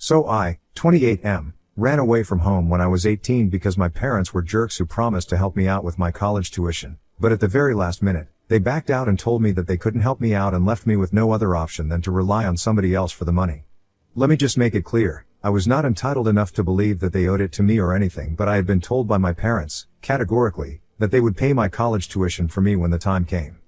So I, 28M, ran away from home when I was 18 because my parents were jerks who promised to help me out with my college tuition, but at the very last minute, they backed out and told me that they couldn't help me out and left me with no other option than to rely on somebody else for the money. Let me just make it clear, I was not entitled enough to believe that they owed it to me or anything, but I had been told by my parents, categorically, that they would pay my college tuition for me when the time came.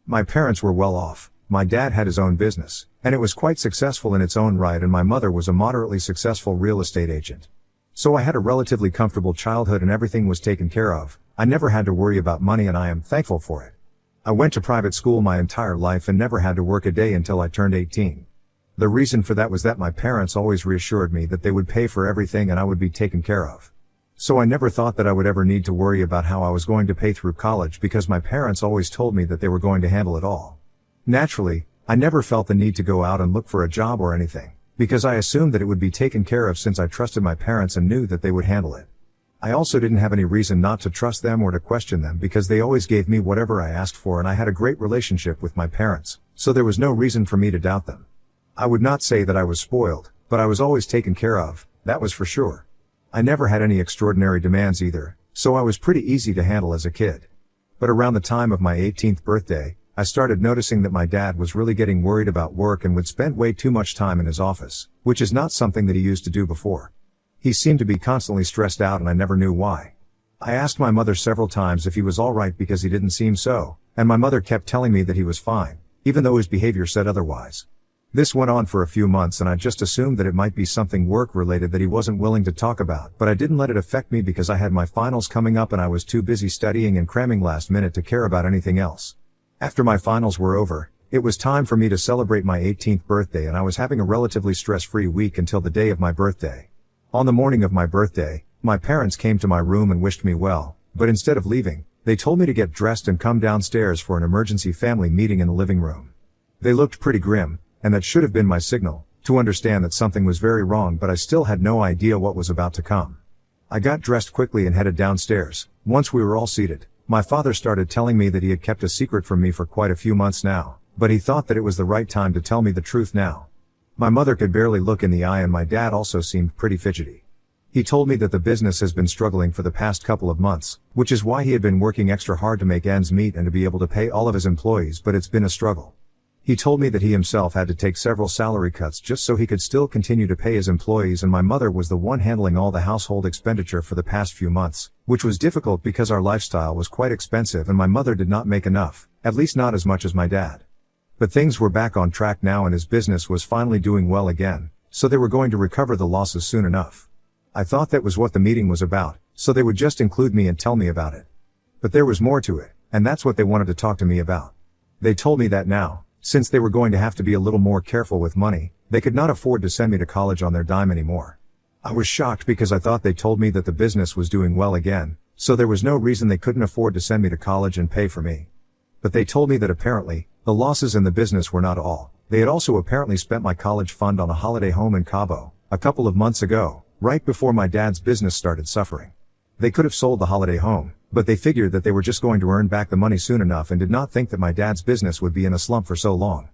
My parents were well off. My dad had his own business, and it was quite successful in its own right, and my mother was a moderately successful real estate agent. So I had a relatively comfortable childhood and everything was taken care of. I never had to worry about money and I am thankful for it. I went to private school my entire life and never had to work a day until I turned 18. The reason for that was that my parents always reassured me that they would pay for everything and I would be taken care of. So I never thought that I would ever need to worry about how I was going to pay through college because my parents always told me that they were going to handle it all. Naturally, I never felt the need to go out and look for a job or anything, because I assumed that it would be taken care of since I trusted my parents and knew that they would handle it. I also didn't have any reason not to trust them or to question them because they always gave me whatever I asked for and I had a great relationship with my parents, so there was no reason for me to doubt them. I would not say that I was spoiled, but I was always taken care of, that was for sure. I never had any extraordinary demands either, so I was pretty easy to handle as a kid. But around the time of my 18th birthday, I started noticing that my dad was really getting worried about work and would spend way too much time in his office, which is not something that he used to do before. He seemed to be constantly stressed out and I never knew why. I asked my mother several times if he was alright because he didn't seem so, and my mother kept telling me that he was fine, even though his behavior said otherwise. This went on for a few months and I just assumed that it might be something work-related that he wasn't willing to talk about, but I didn't let it affect me because I had my finals coming up and I was too busy studying and cramming last minute to care about anything else. After my finals were over, it was time for me to celebrate my 18th birthday and I was having a relatively stress-free week until the day of my birthday. On the morning of my birthday, my parents came to my room and wished me well, but instead of leaving, they told me to get dressed and come downstairs for an emergency family meeting in the living room. They looked pretty grim, and that should have been my signal to understand that something was very wrong, but I still had no idea what was about to come. I got dressed quickly and headed downstairs. Once we were all seated, my father started telling me that he had kept a secret from me for quite a few months now, but he thought that it was the right time to tell me the truth now. My mother could barely look in the eye and my dad also seemed pretty fidgety. He told me that the business has been struggling for the past couple of months, which is why he had been working extra hard to make ends meet and to be able to pay all of his employees, but it's been a struggle. He told me that he himself had to take several salary cuts just so he could still continue to pay his employees, and my mother was the one handling all the household expenditure for the past few months, which was difficult because our lifestyle was quite expensive and my mother did not make enough, at least not as much as my dad. But things were back on track now and his business was finally doing well again, so they were going to recover the losses soon enough. I thought that was what the meeting was about, so they would just include me and tell me about it. But there was more to it, and that's what they wanted to talk to me about. They told me that now, since they were going to have to be a little more careful with money, they could not afford to send me to college on their dime anymore. I was shocked because I thought they told me that the business was doing well again, so there was no reason they couldn't afford to send me to college and pay for me. But they told me that apparently, the losses in the business were not all. They had also apparently spent my college fund on a holiday home in Cabo, a couple of months ago, right before my dad's business started suffering. They could have sold the holiday home, but they figured that they were just going to earn back the money soon enough and did not think that my dad's business would be in a slump for so long.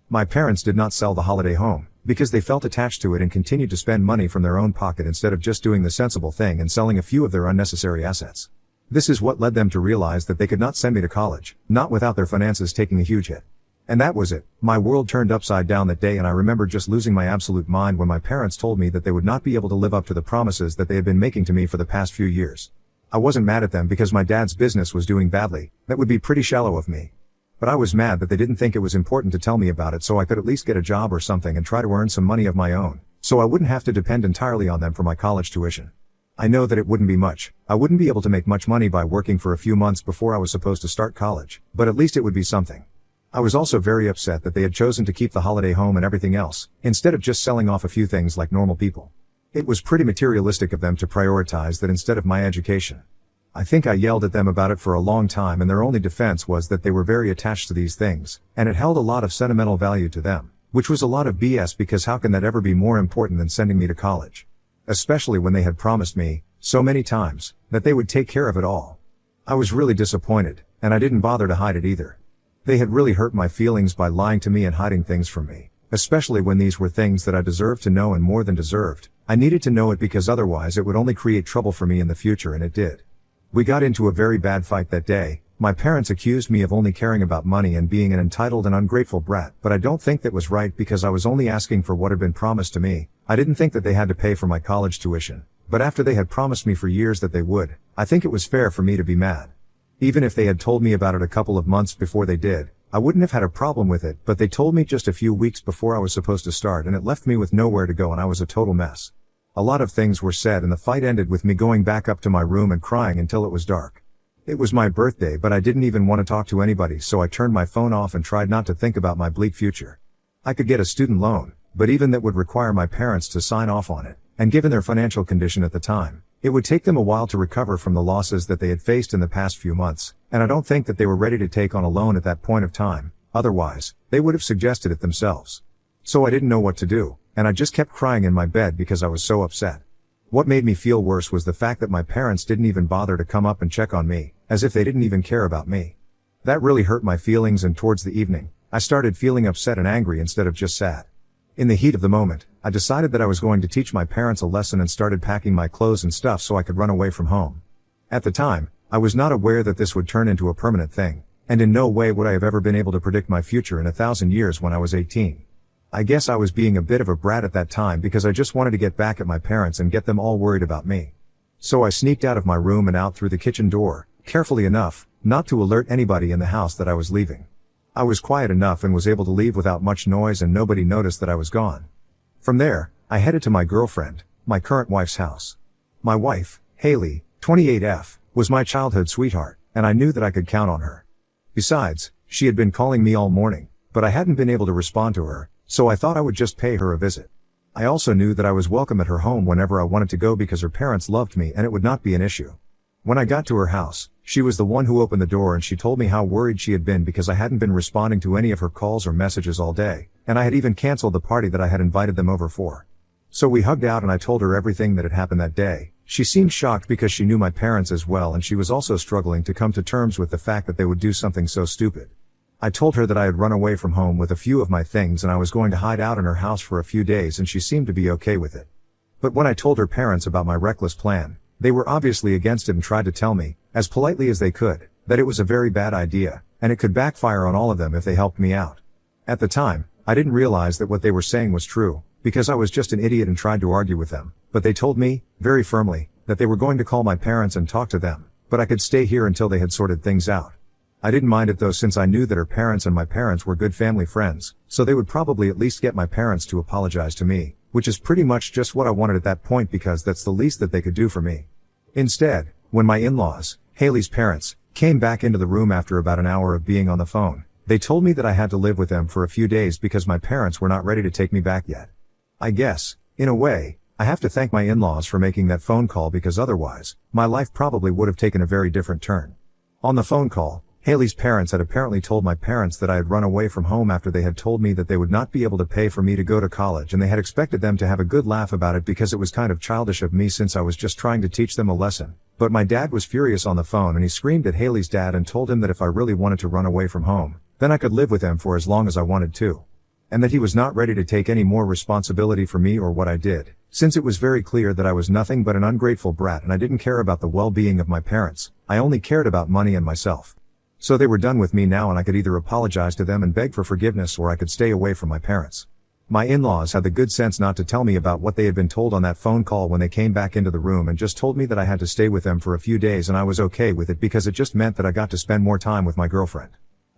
My parents did not sell the holiday home, because they felt attached to it and continued to spend money from their own pocket instead of just doing the sensible thing and selling a few of their unnecessary assets. This is what led them to realize that they could not send me to college, not without their finances taking a huge hit. And that was it. My world turned upside down that day and I remember just losing my absolute mind when my parents told me that they would not be able to live up to the promises that they had been making to me for the past few years. I wasn't mad at them because my dad's business was doing badly. That would be pretty shallow of me. But I was mad that they didn't think it was important to tell me about it so I could at least get a job or something and try to earn some money of my own, so I wouldn't have to depend entirely on them for my college tuition. I know that it wouldn't be much. I wouldn't be able to make much money by working for a few months before I was supposed to start college, but at least it would be something. I was also very upset that they had chosen to keep the holiday home and everything else, instead of just selling off a few things like normal people. It was pretty materialistic of them to prioritize that instead of my education. I think I yelled at them about it for a long time and their only defense was that they were very attached to these things, and it held a lot of sentimental value to them, which was a lot of BS because how can that ever be more important than sending me to college? Especially when they had promised me, so many times, that they would take care of it all. I was really disappointed, and I didn't bother to hide it either. They had really hurt my feelings by lying to me and hiding things from me, especially when these were things that I deserved to know and more than deserved. I needed to know it because otherwise it would only create trouble for me in the future, and it did. We got into a very bad fight that day. My parents accused me of only caring about money and being an entitled and ungrateful brat, but I don't think that was right because I was only asking for what had been promised to me. I didn't think that they had to pay for my college tuition, but after they had promised me for years that they would, I think it was fair for me to be mad. Even if they had told me about it a couple of months before they did, I wouldn't have had a problem with it, but they told me just a few weeks before I was supposed to start, and it left me with nowhere to go, and I was a total mess. A lot of things were said, and the fight ended with me going back up to my room and crying until it was dark. It was my birthday, but I didn't even want to talk to anybody, so I turned my phone off and tried not to think about my bleak future. I could get a student loan, but even that would require my parents to sign off on it, and given their financial condition at the time, it would take them a while to recover from the losses that they had faced in the past few months, and I don't think that they were ready to take on a loan at that point of time. Otherwise, they would have suggested it themselves. So I didn't know what to do, and I just kept crying in my bed because I was so upset. What made me feel worse was the fact that my parents didn't even bother to come up and check on me, as if they didn't even care about me. That really hurt my feelings, and towards the evening, I started feeling upset and angry instead of just sad. In the heat of the moment, I decided that I was going to teach my parents a lesson and started packing my clothes and stuff so I could run away from home. At the time, I was not aware that this would turn into a permanent thing, and in no way would I have ever been able to predict my future in 1,000 years when I was 18. I guess I was being a bit of a brat at that time because I just wanted to get back at my parents and get them all worried about me. So I sneaked out of my room and out through the kitchen door, carefully enough, not to alert anybody in the house that I was leaving. I was quiet enough and was able to leave without much noise, and nobody noticed that I was gone. From there, I headed to my girlfriend, my current wife's house. My wife, Haley, 28F, was my childhood sweetheart, and I knew that I could count on her. Besides, she had been calling me all morning, but I hadn't been able to respond to her, so I thought I would just pay her a visit. I also knew that I was welcome at her home whenever I wanted to go because her parents loved me and it would not be an issue. When I got to her house, she was the one who opened the door, and she told me how worried she had been because I hadn't been responding to any of her calls or messages all day, and I had even canceled the party that I had invited them over for. So we hugged out and I told her everything that had happened that day. She seemed shocked because she knew my parents as well, and she was also struggling to come to terms with the fact that they would do something so stupid. I told her that I had run away from home with a few of my things and I was going to hide out in her house for a few days, and she seemed to be okay with it. But when I told her parents about my reckless plan, they were obviously against it and tried to tell me, as politely as they could, that it was a very bad idea, and it could backfire on all of them if they helped me out. At the time, I didn't realize that what they were saying was true, because I was just an idiot and tried to argue with them, but they told me, very firmly, that they were going to call my parents and talk to them, but I could stay here until they had sorted things out. I didn't mind it though, since I knew that her parents and my parents were good family friends, so they would probably at least get my parents to apologize to me, which is pretty much just what I wanted at that point because that's the least that they could do for me. Instead, when my in-laws, Haley's parents, came back into the room after about an hour of being on the phone, they told me that I had to live with them for a few days because my parents were not ready to take me back yet. I guess, in a way, I have to thank my in-laws for making that phone call, because otherwise, my life probably would have taken a very different turn. On the phone call, Haley's parents had apparently told my parents that I had run away from home after they had told me that they would not be able to pay for me to go to college, and they had expected them to have a good laugh about it because it was kind of childish of me since I was just trying to teach them a lesson. But my dad was furious on the phone, and he screamed at Haley's dad and told him that if I really wanted to run away from home, then I could live with him for as long as I wanted to. And that he was not ready to take any more responsibility for me or what I did, since it was very clear that I was nothing but an ungrateful brat and I didn't care about the well-being of my parents. I only cared about money and myself. So they were done with me now, and I could either apologize to them and beg for forgiveness, or I could stay away from my parents. My in-laws had the good sense not to tell me about what they had been told on that phone call when they came back into the room, and just told me that I had to stay with them for a few days, and I was okay with it because it just meant that I got to spend more time with my girlfriend.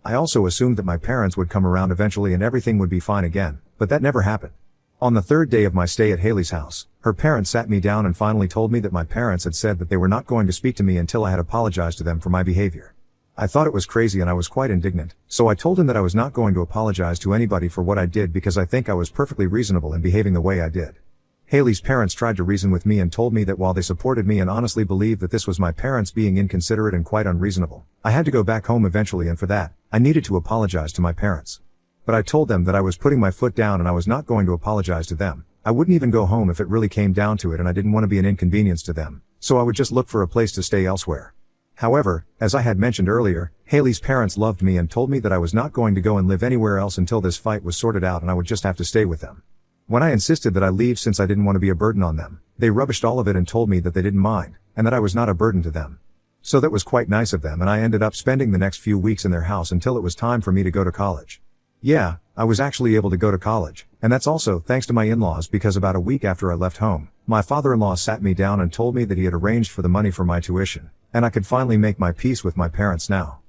I also assumed that my parents would come around eventually and everything would be fine again, but that never happened. On the third day of my stay at Haley's house, her parents sat me down and finally told me that my parents had said that they were not going to speak to me until I had apologized to them for my behavior. I thought it was crazy and I was quite indignant, so I told him that I was not going to apologize to anybody for what I did because I think I was perfectly reasonable in behaving the way I did. Haley's parents tried to reason with me and told me that while they supported me and honestly believed that this was my parents being inconsiderate and quite unreasonable, I had to go back home eventually, and for that, I needed to apologize to my parents. But I told them that I was putting my foot down and I was not going to apologize to them. I wouldn't even go home if it really came down to it, and I didn't want to be an inconvenience to them, so I would just look for a place to stay elsewhere. However, as I had mentioned earlier, Haley's parents loved me and told me that I was not going to go and live anywhere else until this fight was sorted out and I would just have to stay with them. When I insisted that I leave since I didn't want to be a burden on them, they rubbished all of it and told me that they didn't mind, and that I was not a burden to them. So that was quite nice of them, and I ended up spending the next few weeks in their house until it was time for me to go to college. Yeah, I was actually able to go to college, and that's also thanks to my in-laws, because about a week after I left home, my father-in-law sat me down and told me that he had arranged for the money for my tuition, and I could finally make my peace with my parents now.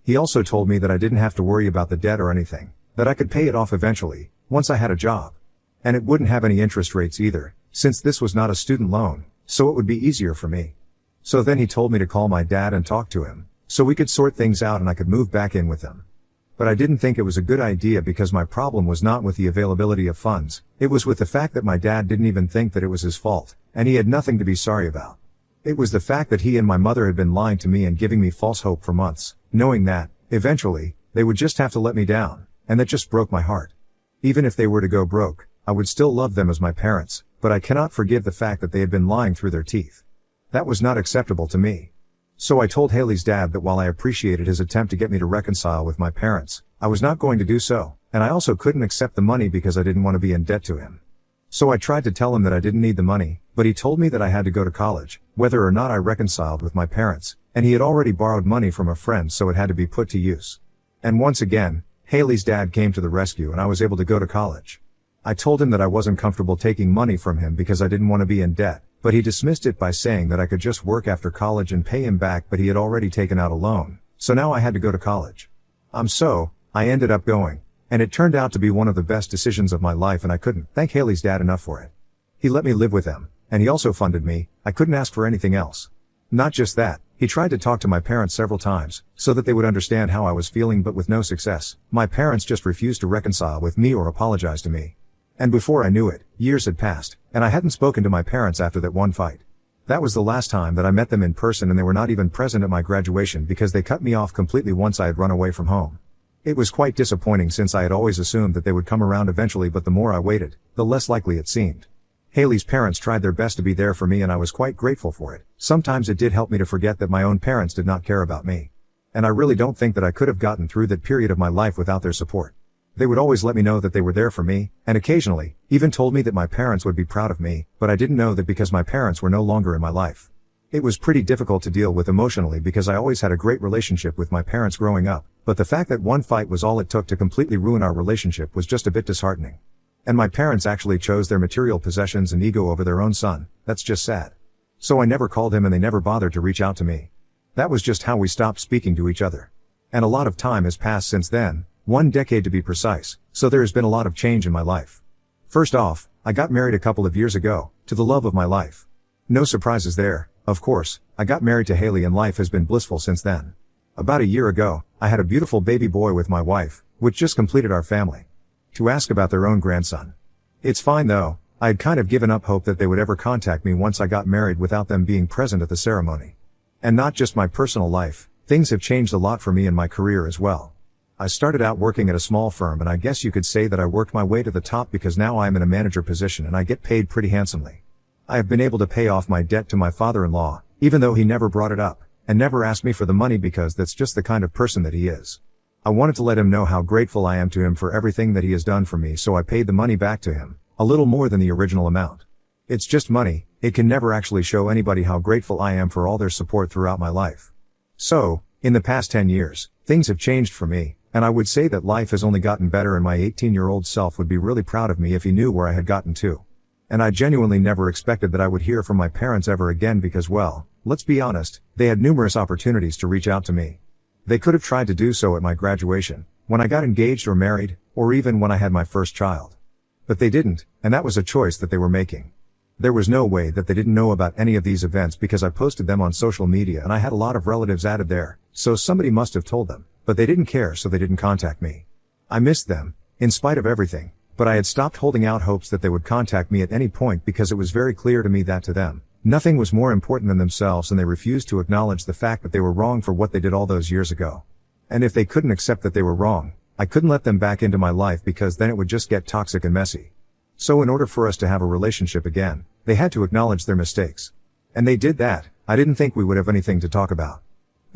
He also told me that I didn't have to worry about the debt or anything, that I could pay it off eventually, once I had a job. And it wouldn't have any interest rates either, since this was not a student loan, so it would be easier for me. So then he told me to call my dad and talk to him, so we could sort things out and I could move back in with him. But I didn't think it was a good idea because my problem was not with the availability of funds, it was with the fact that my dad didn't even think that it was his fault, and he had nothing to be sorry about. It was the fact that he and my mother had been lying to me and giving me false hope for months, knowing that, eventually, they would just have to let me down, and that just broke my heart. Even if they were to go broke, I would still love them as my parents, but I cannot forgive the fact that they had been lying through their teeth. That was not acceptable to me. So I told Haley's dad that while I appreciated his attempt to get me to reconcile with my parents, I was not going to do so, and I also couldn't accept the money because I didn't want to be in debt to him. So I tried to tell him that I didn't need the money, but he told me that I had to go to college, whether or not I reconciled with my parents, and he had already borrowed money from a friend so it had to be put to use. And once again, Haley's dad came to the rescue and I was able to go to college. I told him that I wasn't comfortable taking money from him because I didn't want to be in debt, but he dismissed it by saying that I could just work after college and pay him back, but he had already taken out a loan, so now I had to go to college. I ended up going, and it turned out to be one of the best decisions of my life and I couldn't thank Haley's dad enough for it. He let me live with them, and he also funded me, I couldn't ask for anything else. Not just that, he tried to talk to my parents several times, so that they would understand how I was feeling, but with no success. My parents just refused to reconcile with me or apologize to me. And before I knew it, years had passed, and I hadn't spoken to my parents after that one fight. That was the last time that I met them in person, and they were not even present at my graduation because they cut me off completely once I had run away from home. It was quite disappointing since I had always assumed that they would come around eventually, but the more I waited, the less likely it seemed. Haley's parents tried their best to be there for me and I was quite grateful for it. Sometimes it did help me to forget that my own parents did not care about me. And I really don't think that I could have gotten through that period of my life without their support. They would always let me know that they were there for me, and occasionally, even told me that my parents would be proud of me, but I didn't know that because my parents were no longer in my life. It was pretty difficult to deal with emotionally because I always had a great relationship with my parents growing up, but the fact that one fight was all it took to completely ruin our relationship was just a bit disheartening. And my parents actually chose their material possessions and ego over their own son. That's just sad. So I never called him and they never bothered to reach out to me. That was just how we stopped speaking to each other. And a lot of time has passed since then, 1 decade to be precise, so there has been a lot of change in my life. First off, I got married a couple of years ago, to the love of my life. No surprises there, of course, I got married to Haley and life has been blissful since then. About a year ago, I had a beautiful baby boy with my wife, which just completed our family. To ask about their own grandson. It's fine though, I had kind of given up hope that they would ever contact me once I got married without them being present at the ceremony. And not just my personal life, things have changed a lot for me in my career as well. I started out working at a small firm and I guess you could say that I worked my way to the top because now I am in a manager position and I get paid pretty handsomely. I have been able to pay off my debt to my father-in-law, even though he never brought it up, and never asked me for the money because that's just the kind of person that he is. I wanted to let him know how grateful I am to him for everything that he has done for me, so I paid the money back to him, a little more than the original amount. It's just money, it can never actually show anybody how grateful I am for all their support throughout my life. So, in the past 10 years, things have changed for me, and I would say that life has only gotten better and my 18-year-old self would be really proud of me if he knew where I had gotten to. And I genuinely never expected that I would hear from my parents ever again because, well, let's be honest, they had numerous opportunities to reach out to me. They could have tried to do so at my graduation, when I got engaged or married, or even when I had my first child. But they didn't, and that was a choice that they were making. There was no way that they didn't know about any of these events because I posted them on social media and I had a lot of relatives added there, so somebody must have told them, but they didn't care so they didn't contact me. I missed them, in spite of everything, but I had stopped holding out hopes that they would contact me at any point because it was very clear to me that to them, nothing was more important than themselves and they refused to acknowledge the fact that they were wrong for what they did all those years ago. And if they couldn't accept that they were wrong, I couldn't let them back into my life because then it would just get toxic and messy. So in order for us to have a relationship again, they had to acknowledge their mistakes. And they did that. I didn't think we would have anything to talk about.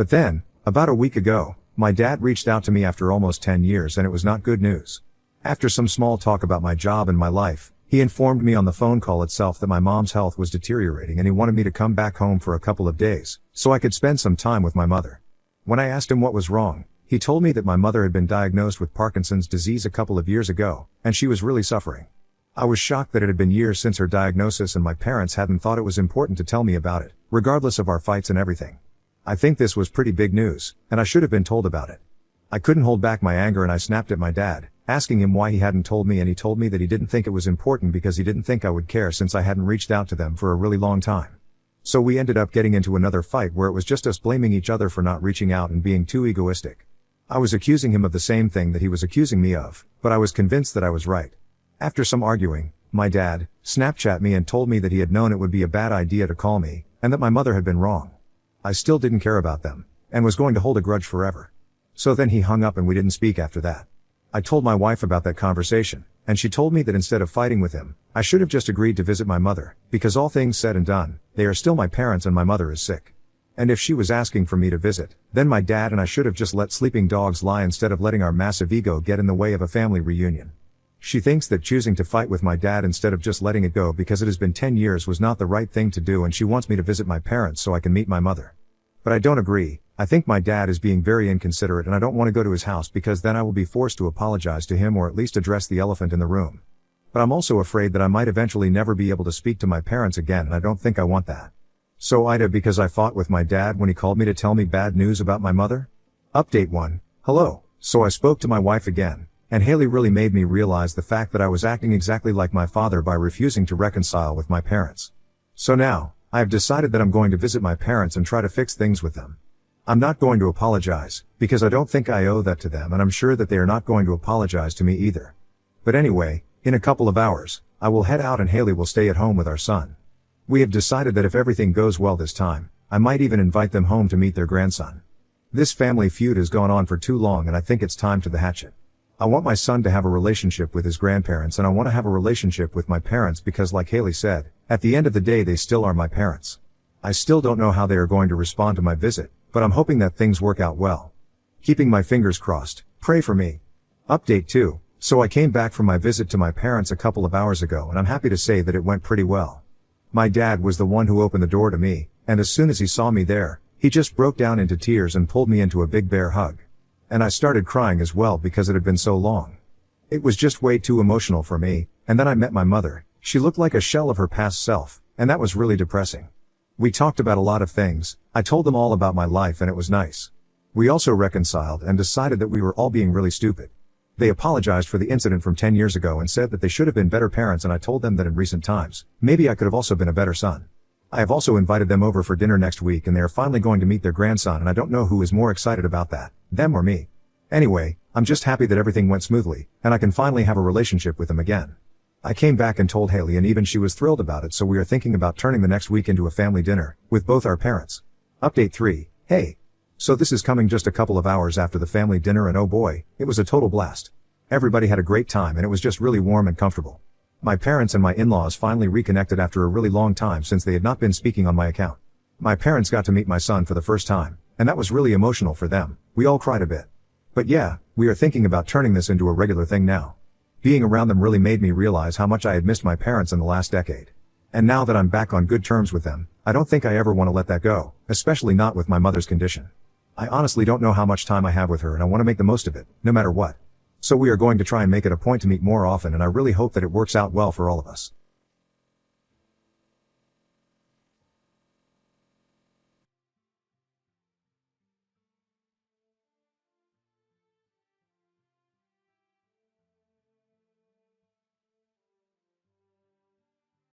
But then, about a week ago, my dad reached out to me after almost 10 years and it was not good news. After some small talk about my job and my life, he informed me on the phone call itself that my mom's health was deteriorating and he wanted me to come back home for a couple of days, so I could spend some time with my mother. When I asked him what was wrong, he told me that my mother had been diagnosed with Parkinson's disease a couple of years ago, and she was really suffering. I was shocked that it had been years since her diagnosis and my parents hadn't thought it was important to tell me about it, regardless of our fights and everything. I think this was pretty big news, and I should have been told about it. I couldn't hold back my anger and I snapped at my dad, asking him why he hadn't told me, and he told me that he didn't think it was important because he didn't think I would care since I hadn't reached out to them for a really long time. So we ended up getting into another fight where it was just us blaming each other for not reaching out and being too egoistic. I was accusing him of the same thing that he was accusing me of, but I was convinced that I was right. After some arguing, my dad Snapchat me and told me that he had known it would be a bad idea to call me, and that my mother had been wrong. I still didn't care about them, and was going to hold a grudge forever. So then he hung up and we didn't speak after that. I told my wife about that conversation, and she told me that instead of fighting with him, I should have just agreed to visit my mother, because all things said and done, they are still my parents and my mother is sick. And if she was asking for me to visit, then my dad and I should have just let sleeping dogs lie instead of letting our massive ego get in the way of a family reunion. She thinks that choosing to fight with my dad instead of just letting it go because it has been 10 years was not the right thing to do, and she wants me to visit my parents so I can meet my mother. But I don't agree. I think my dad is being very inconsiderate and I don't want to go to his house because then I will be forced to apologize to him or at least address the elephant in the room. But I'm also afraid that I might eventually never be able to speak to my parents again, and I don't think I want that. So Ida, because I fought with my dad when he called me to tell me bad news about my mother? Update 1. Hello. So I spoke to my wife again, and Haley really made me realize the fact that I was acting exactly like my father by refusing to reconcile with my parents. So now, I have decided that I'm going to visit my parents and try to fix things with them. I'm not going to apologize, because I don't think I owe that to them, and I'm sure that they are not going to apologize to me either. But anyway, in a couple of hours, I will head out and Haley will stay at home with our son. We have decided that if everything goes well this time, I might even invite them home to meet their grandson. This family feud has gone on for too long and I think it's time to the hatchet. I want my son to have a relationship with his grandparents, and I want to have a relationship with my parents because, like Haley said, at the end of the day they still are my parents. I still don't know how they are going to respond to my visit, but I'm hoping that things work out well. Keeping my fingers crossed, pray for me. Update 2. So I came back from my visit to my parents a couple of hours ago and I'm happy to say that it went pretty well. My dad was the one who opened the door to me, and as soon as he saw me there, he just broke down into tears and pulled me into a big bear hug. And I started crying as well because it had been so long. It was just way too emotional for me, and then I met my mother. She looked like a shell of her past self, and that was really depressing. We talked about a lot of things. I told them all about my life and it was nice. We also reconciled and decided that we were all being really stupid. They apologized for the incident from 10 years ago and said that they should have been better parents, and I told them that in recent times, maybe I could have also been a better son. I have also invited them over for dinner next week and they are finally going to meet their grandson, and I don't know who is more excited about that, them or me. Anyway, I'm just happy that everything went smoothly, and I can finally have a relationship with them again. I came back and told Haley and even she was thrilled about it, so we are thinking about turning the next week into a family dinner, with both our parents. Update 3. Hey. So this is coming just a couple of hours after the family dinner, and oh boy, it was a total blast. Everybody had a great time and it was just really warm and comfortable. My parents and my in-laws finally reconnected after a really long time since they had not been speaking on my account. My parents got to meet my son for the first time, and that was really emotional for them. We all cried a bit. But yeah, we are thinking about turning this into a regular thing now. Being around them really made me realize how much I had missed my parents in the last decade. And now that I'm back on good terms with them, I don't think I ever want to let that go, especially not with my mother's condition. I honestly don't know how much time I have with her and I want to make the most of it, no matter what. So we are going to try and make it a point to meet more often, and I really hope that it works out well for all of us.